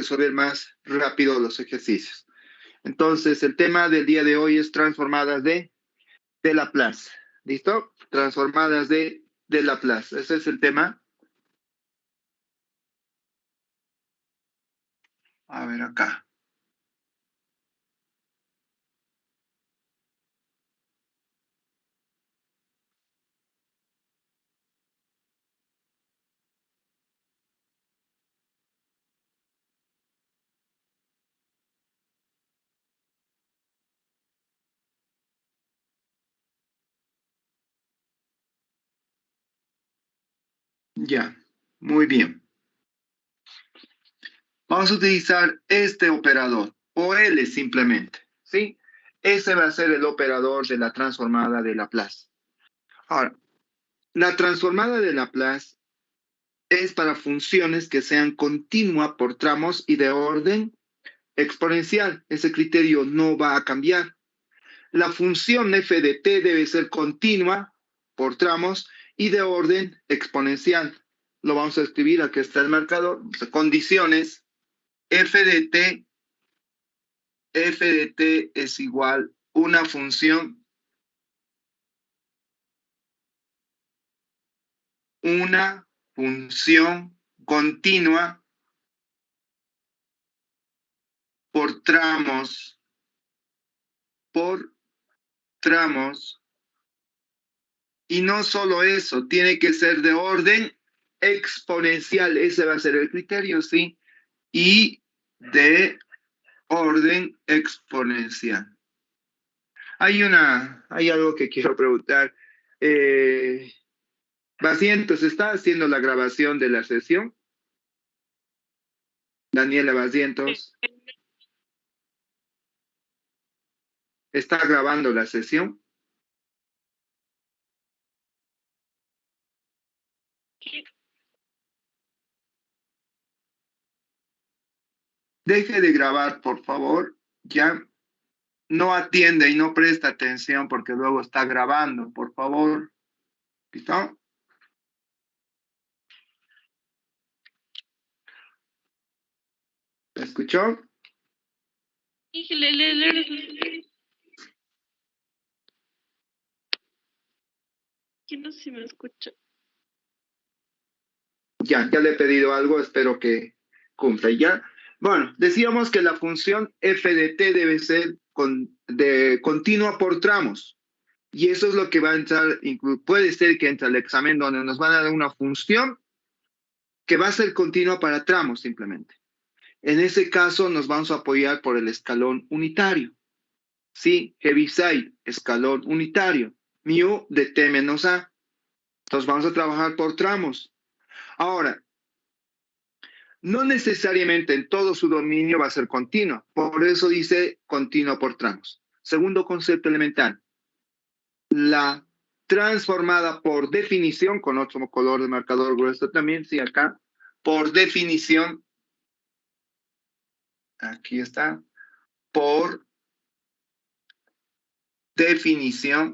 resolver más rápido los ejercicios. Entonces, el tema del día de hoy es transformadas de Laplace. ¿Listo? Transformadas de Laplace. Ese es el tema. A ver acá. Ya, muy bien. Vamos a utilizar este operador, o L simplemente, ¿sí? Ese va a ser el operador de la transformada de Laplace. Ahora, la transformada de Laplace es para funciones que sean continua por tramos y de orden exponencial. Ese criterio no va a cambiar. La función f de t debe ser continua por tramos y de orden exponencial. Lo vamos a escribir, aquí está el marcador. Condiciones, f de t es igual una función continua por tramos, y no solo eso, tiene que ser de orden exponencial, ese va a ser el criterio, ¿sí? Y de orden exponencial. Hay algo que quiero preguntar. Basientos, ¿está haciendo la grabación de la sesión? Daniela Basientos. ¿Está grabando la sesión? Deje de grabar, por favor. Ya no atiende y no presta atención porque luego está grabando, por favor. ¿Listo? ¿Me escuchó? Que no se me escucha. Ya le he pedido algo, espero que cumpla. Ya. Bueno, decíamos que la función f de t debe ser continua por tramos. Y eso es lo que va a entrar, puede ser que entre el examen donde nos van a dar una función que va a ser continua para tramos simplemente. En ese caso nos vamos a apoyar por el escalón unitario. ¿Sí? Heaviside, escalón unitario. Mu de t menos a. Entonces vamos a trabajar por tramos. Ahora, no necesariamente en todo su dominio va a ser continuo. Por eso dice continuo por tramos. Segundo concepto elemental. La transformada por definición, con otro color de marcador grueso también, sí, acá, por definición, aquí está, por definición,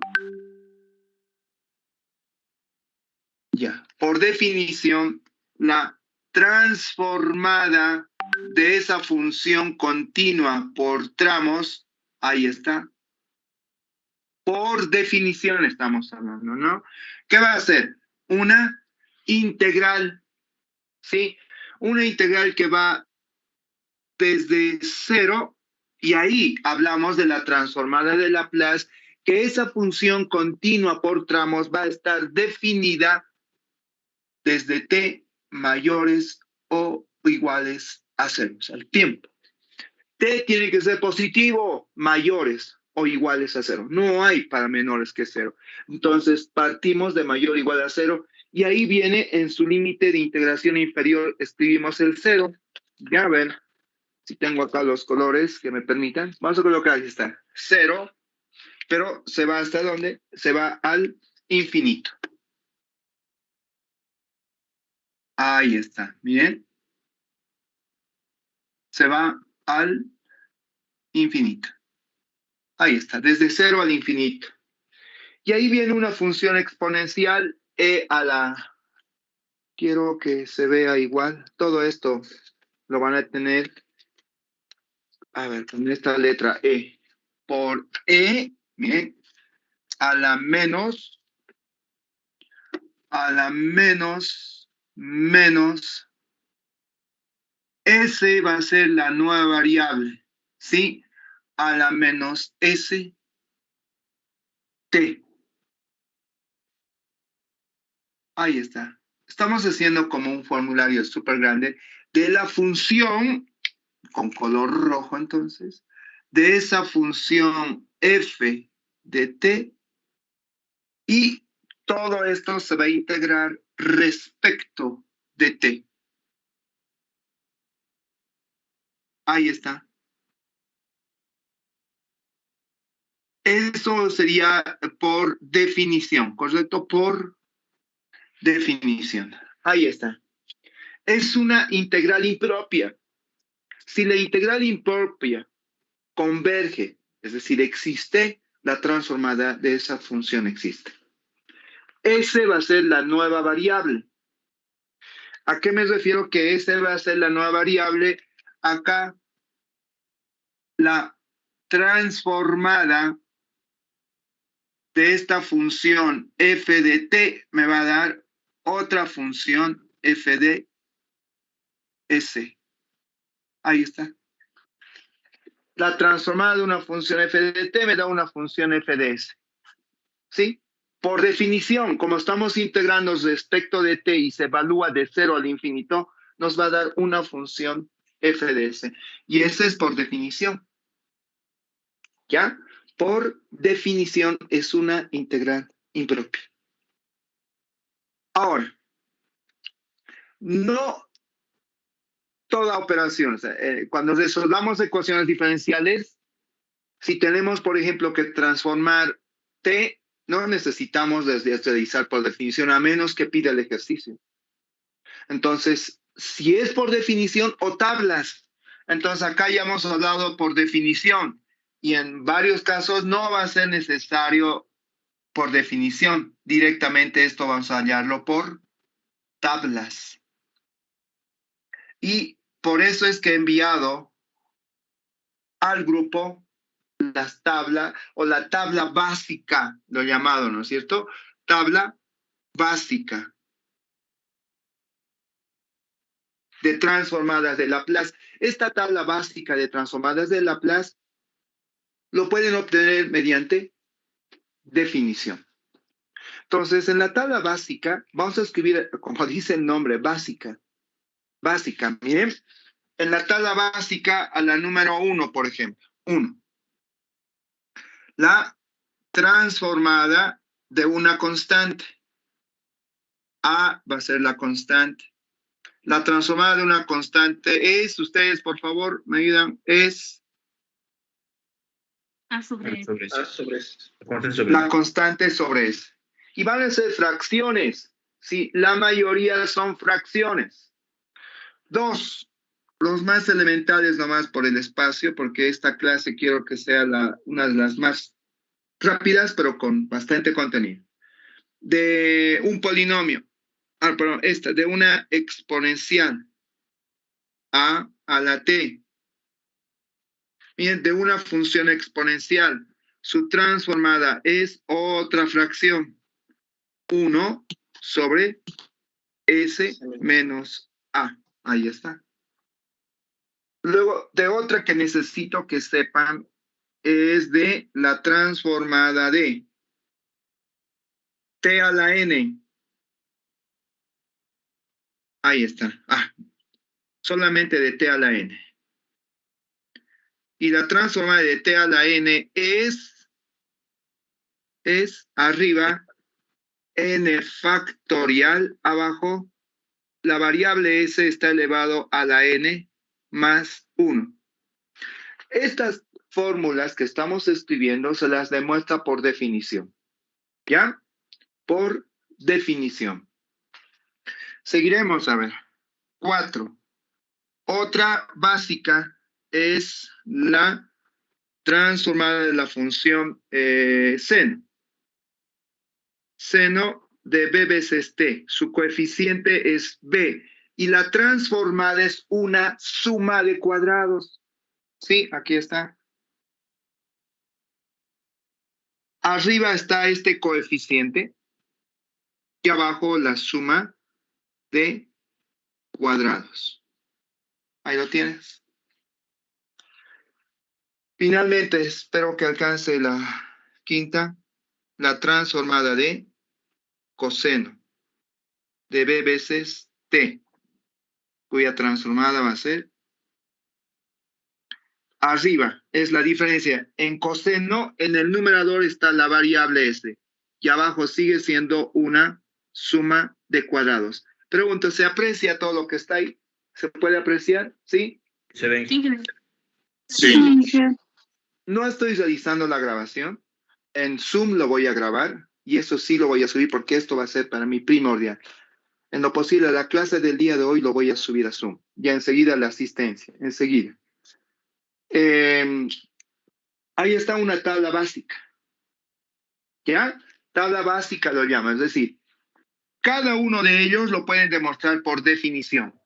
ya, por definición, la transformada de esa función continua por tramos, ahí está, por definición estamos hablando, ¿no? ¿Qué va a hacer? Una integral, ¿sí? Una integral que va desde cero, y ahí hablamos de la transformada de Laplace, que esa función continua por tramos va a estar definida desde t mayores o iguales a cero, o sea, el tiempo. T tiene que ser positivo, mayores o iguales a cero. No hay para menores que cero. Entonces, partimos de mayor o igual a cero, y ahí viene en su límite de integración inferior, escribimos el cero. Ya ven, si tengo acá los colores que me permitan, vamos a colocar, ahí está, cero, pero se va hasta dónde? Se va al infinito. Ahí está, bien. Se va al infinito. Ahí está, desde cero al infinito. Y ahí viene una función exponencial e a la... Quiero que se vea igual. Todo esto lo van a tener, a ver, con esta letra E. Por E, miren, a la menos, menos, S va a ser la nueva variable, ¿sí? A la menos S, T. Ahí está. Estamos haciendo como un formulario súper grande de la función, con color rojo entonces, de esa función f de t, y todo esto se va a integrar respecto de t. Ahí está. Eso sería por definición, ¿correcto? Por definición. Ahí está. Es una integral impropia. Si la integral impropia converge, es decir, existe, la transformada de esa función existe. S va a ser la nueva variable. ¿A qué me refiero que S va a ser la nueva variable? Acá la transformada de esta función f de t me va a dar otra función f de s. Ahí está. La transformada de una función f de t me da una función f de s. ¿Sí? Por definición, como estamos integrando respecto de t y se evalúa de 0 al infinito, nos va a dar una función f de s. Y ese es por definición. ¿Ya? Por definición es una integral impropia. Ahora, no toda operación, o sea, cuando resolvamos ecuaciones diferenciales, si tenemos, por ejemplo, que transformar t, no necesitamos desrealizar por definición, a menos que pida el ejercicio. Entonces, si es por definición o tablas, entonces acá ya hemos hablado por definición, y en varios casos no va a ser necesario por definición. Directamente esto vamos a hallarlo por tablas. Y por eso es que he enviado al grupo las tablas, o la tabla básica, lo llamado, ¿no es cierto? Tabla básica de transformadas de Laplace. Esta tabla básica de transformadas de Laplace lo pueden obtener mediante definición. Entonces, en la tabla básica, vamos a escribir, como dice el nombre, básica. Básica, miren, en la tabla básica, a la número 1, por ejemplo, 1. La transformada de una constante. A va a ser la constante. La transformada de una constante es, ustedes por favor me ayudan, es A sobre S. A sobre S. la constante sobre S. Y van a ser fracciones. Sí, la mayoría son fracciones. 2, los más elementales nomás por el espacio, porque esta clase quiero que sea una de las más rápidas, pero con bastante contenido. De un polinomio, perdón, de una exponencial a la t. Bien, de una función exponencial, su transformada es otra fracción, 1 sobre s menos a. Ahí está. Luego, de otra que necesito que sepan es de la transformada de t a la n. Ahí está. Solamente de t a la n. Y la transformada de t a la n es arriba n factorial, abajo la variable s está elevado a la n más 1. Estas fórmulas que estamos escribiendo se las demuestra por definición. ¿Ya? Por definición. Seguiremos, a ver. 4. Otra básica es la transformada de la función seno. Seno de b veces t. Su coeficiente es b y la transformada es una suma de cuadrados. Sí, aquí está. Arriba está este coeficiente y abajo la suma de cuadrados. Ahí lo tienes. Finalmente, espero que alcance la quinta, la transformada de coseno de b veces t, cuya transformada va a ser arriba. Es la diferencia. En coseno, en el numerador está la variable s y abajo sigue siendo una suma de cuadrados. Pregunto, ¿se aprecia todo lo que está ahí? ¿Se puede apreciar? ¿Sí? Se ven. Sí. Sí. No estoy realizando la grabación. En Zoom lo voy a grabar y eso sí lo voy a subir porque esto va a ser para mí primordial. En lo posible, la clase del día de hoy lo voy a subir a Zoom. Ya enseguida la asistencia, enseguida. Ahí está una tabla básica. ¿Ya? Tabla básica lo llaman. Es decir, cada uno de ellos lo pueden demostrar por definición.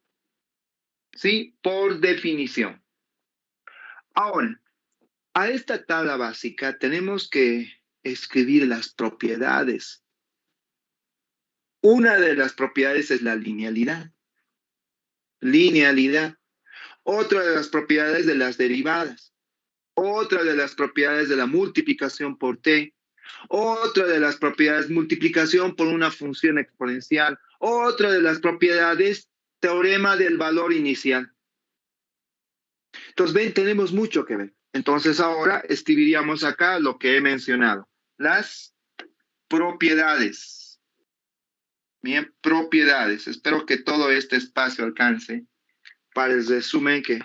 ¿Sí? Por definición. Ahora, a esta tabla básica tenemos que escribir las propiedades. Una de las propiedades es la linealidad. Linealidad. Otra de las propiedades de las derivadas. Otra de las propiedades de la multiplicación por t. Otra de las propiedades multiplicación por una función exponencial. Otra de las propiedades teorema del valor inicial. Entonces, ven, tenemos mucho que ver. Entonces, ahora escribiríamos acá lo que he mencionado. Las propiedades. Bien, propiedades. Espero que todo este espacio alcance para el resumen que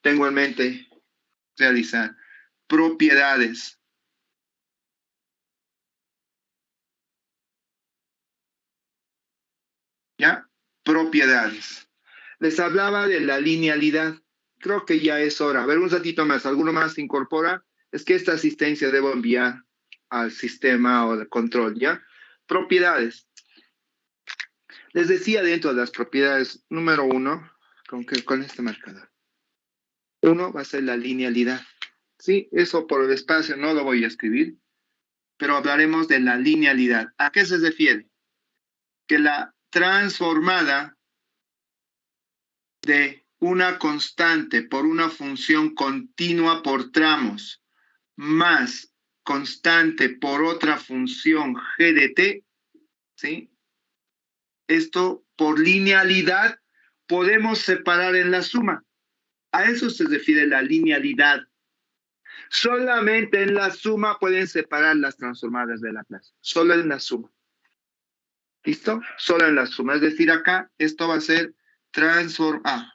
tengo en mente realizar. Propiedades. ¿Ya? Propiedades. Les hablaba de la linealidad. Creo que ya es hora. A ver, un ratito más. ¿Alguno más se incorpora? Es que esta asistencia debo enviar al sistema o de control, ¿ya? Propiedades. Les decía dentro de las propiedades, número uno, con este marcador. Uno va a ser la linealidad. Sí, eso por el espacio no lo voy a escribir, pero hablaremos de la linealidad. ¿A qué se refiere? Que la transformada de una constante por una función continua por tramos más constante por otra función g de t, ¿sí? Esto por linealidad podemos separar en la suma. A eso se refiere la linealidad. Solamente en la suma pueden separar las transformadas de Laplace. Solo en la suma. ¿Listo? Solo en la suma. Es decir, acá esto va a ser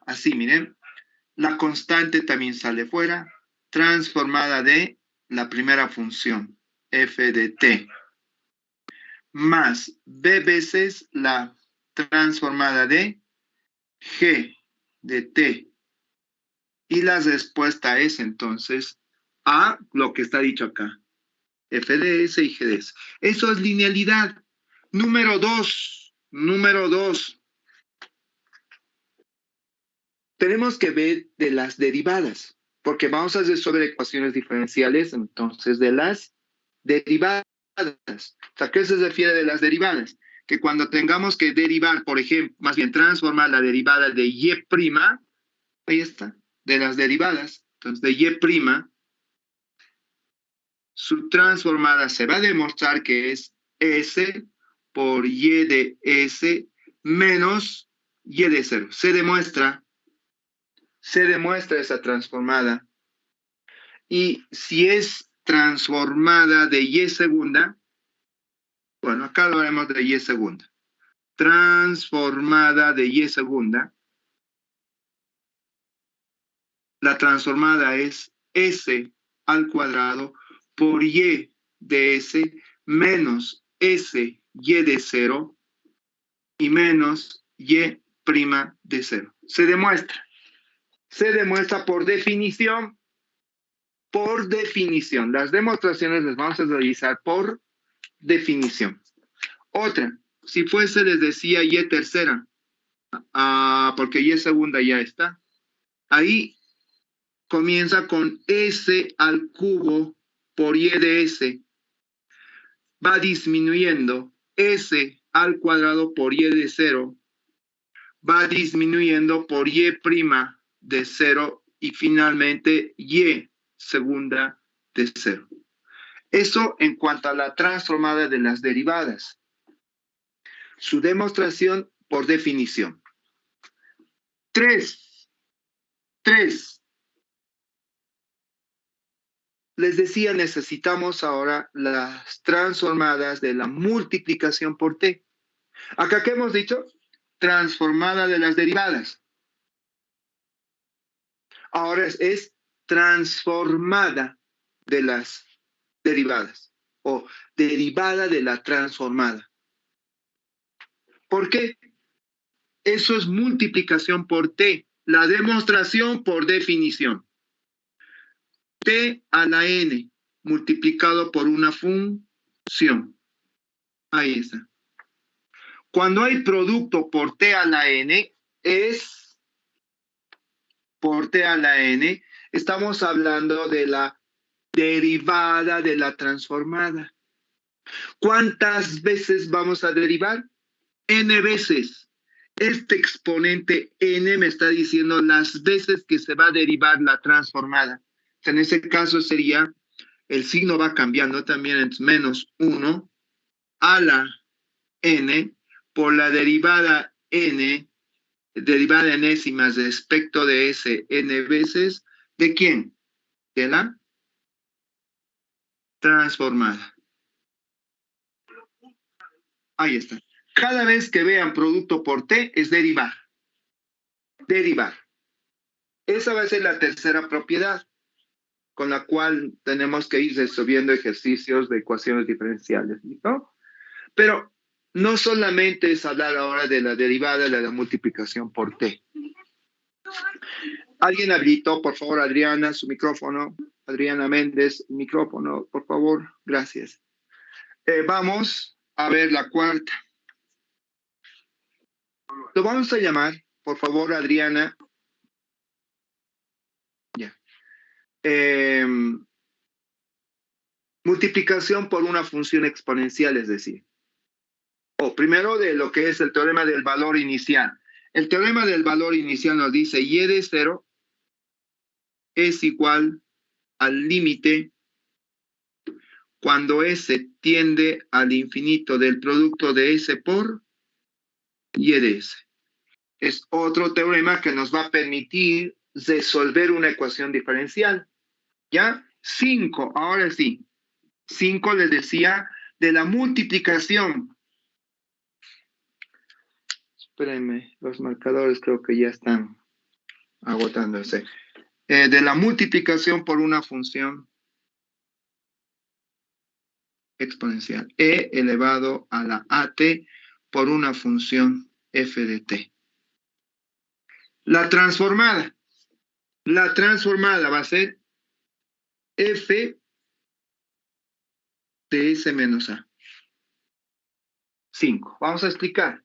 así, miren. La constante también sale fuera. Transformada de la primera función, f de t. Más b veces la transformada de g de t. Y la respuesta es entonces a lo que está dicho acá. F de S y G de S. Eso es linealidad. Número dos. Tenemos que ver de las derivadas, porque vamos a resolver ecuaciones diferenciales, entonces de las derivadas. ¿A qué se refiere de las derivadas? Que cuando tengamos que derivar, por ejemplo, más bien transformar la derivada de y', ahí está, de las derivadas, entonces de y', su transformada se va a demostrar que es S por Y de S menos Y de 0. Se demuestra esa transformada. Y si es transformada de Y segunda, bueno, acá lo haremos de Y segunda. Transformada de Y segunda. La transformada es S al cuadrado por Y de S menos S Y de 0 y menos Y' de 0. Se demuestra por definición. Por definición. Las demostraciones las vamos a realizar por definición. Otra, si fuese, les decía Y tercera. porque y segunda ya está. Ahí comienza con S al cubo por Y de S. Va disminuyendo S al cuadrado por Y de 0. Va disminuyendo por Y' de 0 y finalmente Y segunda de 0. Eso en cuanto a la transformada de las derivadas. Su demostración por definición. 3. Les decía, necesitamos ahora las transformadas de la multiplicación por t. Acá, ¿qué hemos dicho? Transformada de las derivadas. Ahora es transformada de las derivadas o derivada de la transformada. ¿Por qué? Eso es multiplicación por t. La demostración por definición. T a la n multiplicado por una función. Ahí está. Cuando hay producto por t a la n, es por t a la n, estamos hablando de la derivada de la transformada. ¿Cuántas veces vamos a derivar? N veces. Este exponente n me está diciendo las veces que se va a derivar la transformada. En ese caso sería, el signo va cambiando también, es menos 1 a la n por la derivada n, derivada enésimas respecto de S n veces, ¿de quién? De la transformada. Ahí está. Cada vez que vean producto por t es derivar. Derivar. Esa va a ser la tercera propiedad con la cual tenemos que ir resolviendo ejercicios de ecuaciones diferenciales, ¿no? Pero no solamente es hablar ahora de la derivada de la multiplicación por t. ¿Alguien habilitó, por favor, Adriana, su micrófono? Adriana Méndez, micrófono, por favor. Gracias. Vamos a ver la cuarta. Lo vamos a llamar, por favor, Adriana. Ya. Multiplicación por una función exponencial, es decir. Primero de lo que es el teorema del valor inicial. El teorema del valor inicial nos dice y de 0 es igual al límite cuando S tiende al infinito del producto de S por y de S. Es otro teorema que nos va a permitir resolver una ecuación diferencial. ¿Ya? 5, ahora sí. 5 les decía de la multiplicación. Espérenme, los marcadores creo que ya están agotándose. De la multiplicación por una función exponencial. E elevado a la AT por una función f de t. La transformada va a ser f de S menos A. 5. Vamos a explicar.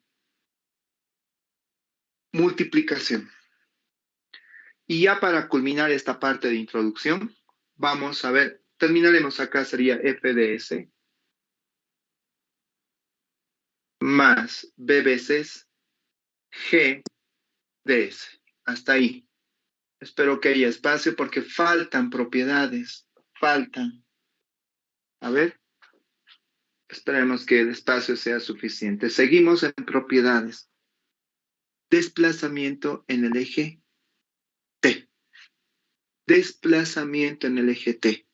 Multiplicación. Y ya para culminar esta parte de introducción, vamos a ver, terminaremos acá, sería f de S más b veces g de S. Hasta ahí. Espero que haya espacio porque faltan propiedades. Faltan. A ver. Esperemos que el espacio sea suficiente. Seguimos en propiedades. Desplazamiento en el eje T. Desplazamiento en el eje T.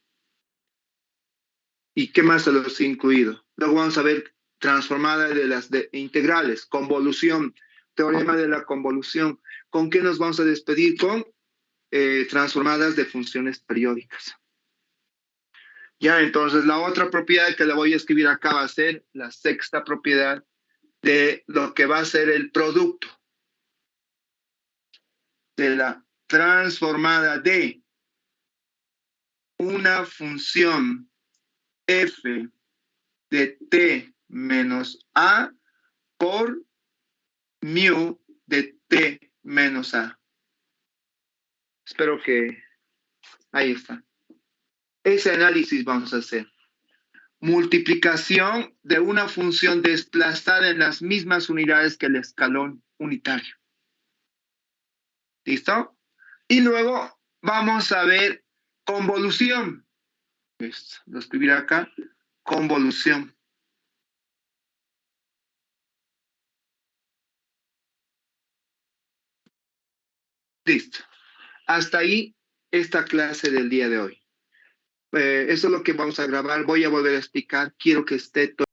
¿Y qué más se los he incluido? Luego vamos a ver transformada de las integrales, convolución, teorema de la convolución. ¿Con qué nos vamos a despedir? Con transformadas de funciones periódicas. Ya, entonces la otra propiedad que la voy a escribir acá va a ser la sexta propiedad de lo que va a ser el producto de la transformada de una función f de t menos a por mu de t menos a. Espero que ahí está. Ese análisis vamos a hacer. Multiplicación de una función desplazada en las mismas unidades que el escalón unitario. ¿Listo? Y luego vamos a ver convolución. Esto, lo escribiré acá. Convolución. Listo. Hasta ahí esta clase del día de hoy. Eso es lo que vamos a grabar. Voy a volver a explicar. Quiero que esté todo